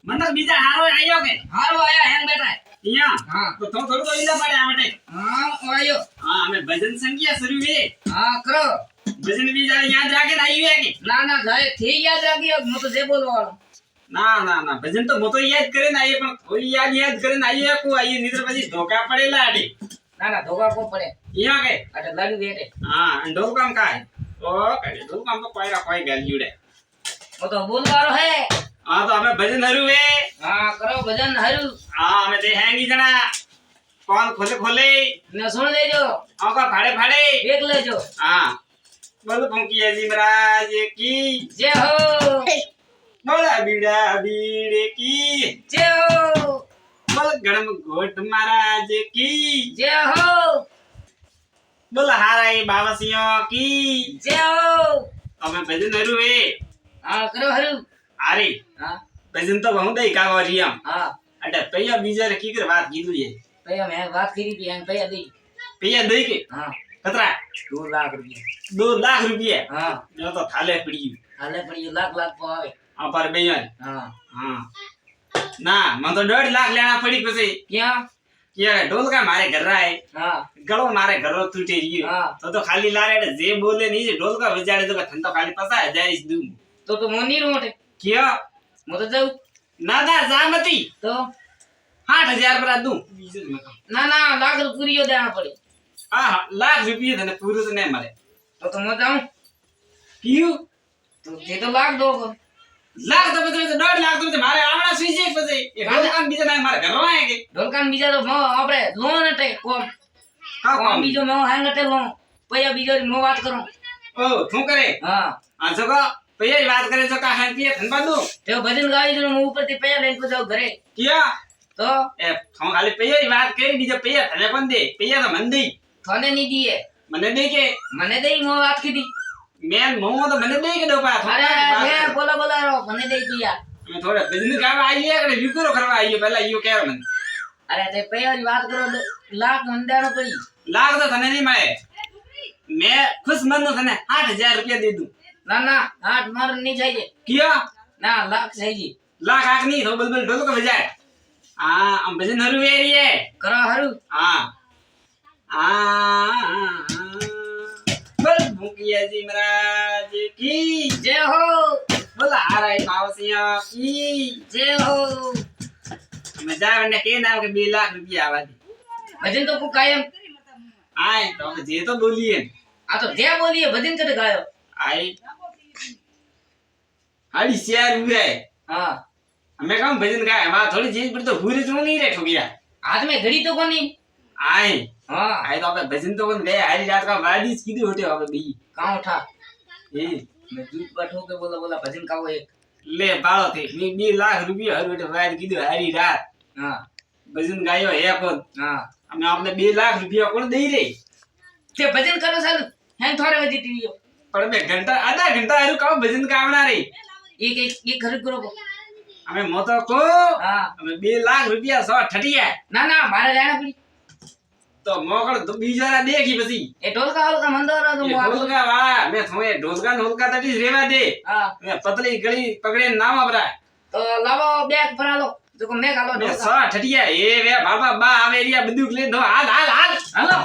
મને બીજા હારો આયો કે હારો આયા હેન બેટા અહીંયા હા તો થોડું તો ઈલા પડે આ માટે હા આયો હા અમે ભજન સંખ્યા શરૂ હે હા કરો ભજન બીજા યાદ રાખે ને આવ્યું કે ના ના જાય થી યાદ રાખ્યો હું તો જે બોલવાનો ના ના ના ભજન તો મોતો યાદ કરે ને આયે પણ કોઈ યાદ કરે ને આયે કો આયે નીતર પછી ધોકા પડેલા આડી ના ના ધોકા કો પડે અહીંયા કે અટે લાડુ બેટે હા અને ઢોલકામ કાય ઓ કાય ઢોલકામ તો કોઈ ગાલ્યુડે હું તો બોલવાનો હે હા તો અમે ભજન હરું હે હા કરો ભજન હારું હા અમે તે હેંગી જણા કોણ ખોલે ને સુણ લેજો આકા ફાડે એક લેજો હા બોલ પંકિયાજી મહારાજ કી જય હો બોલા બીડા બીડે કી જય હો બોલ ગણમ ગોઠ મહારાજ કી જય હો બોલ હારાઈ બાવસિયો કી જય હો અમે ભજન હરું હે હા કરો હારું આરે હા ભજન તો બહુ દઈ કાવા રીયમ હા અટે પૈયા બીજા રે કીકર વાત કીધું છે પૈયા મેં વાત કરી હતી એમ પૈયા દઈ પૈયા દઈ કે હા કતરા 2 લાખ રૂપિયા 2 લાખ રૂપિયા હા જો તો થાલે પડ્યું હાલે પણ એ લાખ લાખ આવે આ પર બેયન હા હા ના મને તો 1.5 લાખ લેના પડી પછી ક્યાં કે ઢોલકા મારે ઘર રાય હા ગળો મારે ઘરો તૂટી રહ્યો હા તો ખાલી લારે જે બોલે ની ઢોલકા વજાડે તો ધંધો ખાલી પસા 1000 જ દઉં તો મોની રોટે ક્યો હું તો જાઉં ના ના જામતી તો 8000 પર દઉં બીજું ન કહું ના ના લાખ રૂપિયો દેવા પડે હા લાખ રૂપિયા તને પૂરું તો નહીં મળે તો હું જાઉં કયું તો જે તો લાખ દો લાખ તો પછી 1.5 લાખ તો મારે આવડા સુઈ જાય પછી એ ઢોલકા બીજા ના મારે ઘરો આય કે ઢોલકાન બીજા તો આપણે લોન અટે કોમ હા કોમ બીજો મે હેંગ અટે લોન પૈયા બીજો મો વાત કરું ઓ શું કરે હા આ જગો પૈયા વાત કરે તો કા હેન પીએ ધનબા દઉં તે ભજન ગાવી દઉં હું ઉપરથી પૈયા લઈને તો જાઉં ઘરે ક્યાં તો એ હું ખાલી પૈયા વાત કરી બીજા પૈયા તને પણ દે પૈયા તો મને દે થોને નહીં દીએ મને દે કે મને દઈ મો વાત કીધી મેન મો તો મને દે કે ડોપા અરે હે બોલા બોલા રો મને દઈ દીયા અમે થોડા બિઝનેસ ગાવા આવીએ કે વિકરો કરવા આવીએ પહેલા ઈયો કેર મને અરે તે પૈયાની વાત કરો લાખ મંડાણો પડી લાખ તો તને નહીં મળે મેં ખુશ મન તને 8000 રૂપિયા દે દઉં ના ના હાથ માર નહીં જાય ક્યાં ના લાખ જાય લાખ આખ નહીં તો બલબલ ઢોલકો બજાય આ આમ ભજન હરું વેરીએ કરો હારું હા બોલ મુકિયાજી મહારાજ કી જય હો બોલ હારાઈ માવસિયા કી જય હો મજા આવે ને કે નામ કે 2 લાખ રૂપિયા આવા દે ભજન તો કાયમ આય તો અમે જે તો બોલીએ આ તો જે બોલીએ ભજન કદ ગાયો આય હાડી શેર ઉએ હા અમે કામ ભજન ગાય વા થોડી ચીજ પર તો ભૂરી જો નહીં રે ઠોકિયા હાથ में घड़ी तो कोनी આય हां આય તો આપણે ભજન તો કોણ ગયા હારી રાત કા વાડી જ કીધું હોટે હવે બી काऊ उठा એ मैं दूध बैठो के बोला बोला भजन काओ एक લે બાળો થી મે 2 લાખ રૂપિયા હર હોટે વાડી કીધું હારી રાત हां ભજન ગાયો હે કોણ हां અમે આપણે 2 લાખ રૂપિયા કોણ દઈ રે ते भजन करो साल हैं थोड़े बजे टीवी પણ બે ઘંટા આધા ઘંટા હારું કામ ભજન ગાવના રે एक खरीद करो અમે મોતો કો हां અમે 2 લાખ રૂપિયા સો ઠટિયા ना ना मारे लेना पड़ी તો મોકળ તો બીજારા દેખી પછી ए ढोलका हल्का मंदोरा એ तुम ઢોલકા વાળા મે થોએ ઢોલકા તટી રેવા દે हां મે પતલી ગળી પકડે નામ આપરા तो लाવો बैग भरा लो जो को मैं गालो મે ढोलका સો ઠટિયા એ વે બાબા બા આવે રિયા બધું લે દો હાલ હાલ હાલ हेलो